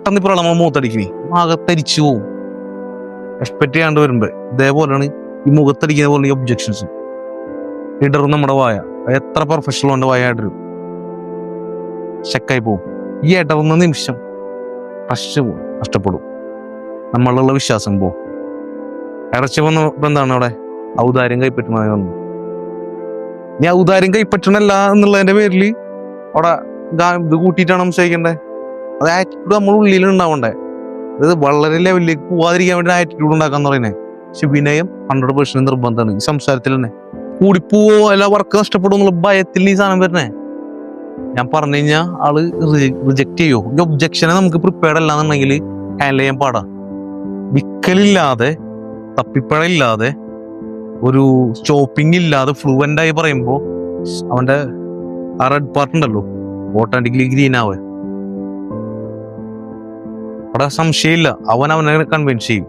പെട്ടെന്ന് ഇപ്പോൾ നമ്മൾ മൂത്തടിക്കണേ ആകെ തരിച്ചു പോവും. എക്സ്പെക്ട് ചെയ്യാണ്ട് വരുമ്പോ ഇതേപോലെയാണ് ഈ മുഖത്തടിക്കുന്ന പോലെ ഈ ഒബ്ജക്ഷൻസ് ഇടറും. നമ്മുടെ വായ എത്ര പ്രൊഫഷണൽ കൊണ്ട് വായ ഇടരും, ചെക്കായി പോവും. ഈ ഇടറുന്ന നിമിഷം നഷ്ടപ്പെടും, നമ്മളുള്ള വിശ്വാസം പോവും. ഇറച്ചി വന്ന എന്താണ് അവിടെ ഔദാര്യം കൈപ്പറ്റുന്നതായി വന്നു. ഇനി ഔദാര്യം കൈപ്പറ്റണല്ല എന്നുള്ളതിന്റെ പേരിൽ അവിടെ ഇത് കൂട്ടിയിട്ടാണ് സംശയിക്കണ്ടേ. അത് ആറ്റിറ്റ്യൂഡ് നമ്മുടെ ഉള്ളിൽ ഉണ്ടാവണ്ടേ. അത് വളരെ ലെവലിലേക്ക് പോവാതിരിക്കാൻ വേണ്ടി ആറ്റിറ്റ്യൂഡ് ഉണ്ടാക്കാന്ന് പറയുന്നത്. പക്ഷെ വിനയം 100% നിർബന്ധമാണ് ഈ സംസാരത്തിൽ തന്നെ. കൂടിപ്പോവോ അല്ല വർക്ക് നഷ്ടപ്പെടും എന്നുള്ള ഭയത്തിൽ ഈ സാധനം വരുന്നേ. ഞാൻ പറഞ്ഞു കഴിഞ്ഞാൽ ആള് റിജക്ട് ചെയ്യോ. ഈ ഒബ്ജക്ഷനെ നമുക്ക് പ്രിപ്പയർഡ് അല്ലാന്നുണ്ടെങ്കിൽ ഹാൻഡിൽ ചെയ്യാൻ പാടാ. വിക്കലില്ലാതെ തപ്പിപ്പഴയില്ലാതെ ഒരു സ്റ്റോപ്പിംഗ് ഇല്ലാതെ ഫ്ലുവൻ്റ് ആയി പറയുമ്പോൾ അവന്റെ ആ റെഡ് പാർട്ട് ഉണ്ടല്ലോ ഓട്ടോമാറ്റിക്കലി ഗ്രീൻ ആവേ. അവിടെ സംശയമില്ല, അവനെ കൺവിൻസ് ചെയ്യും.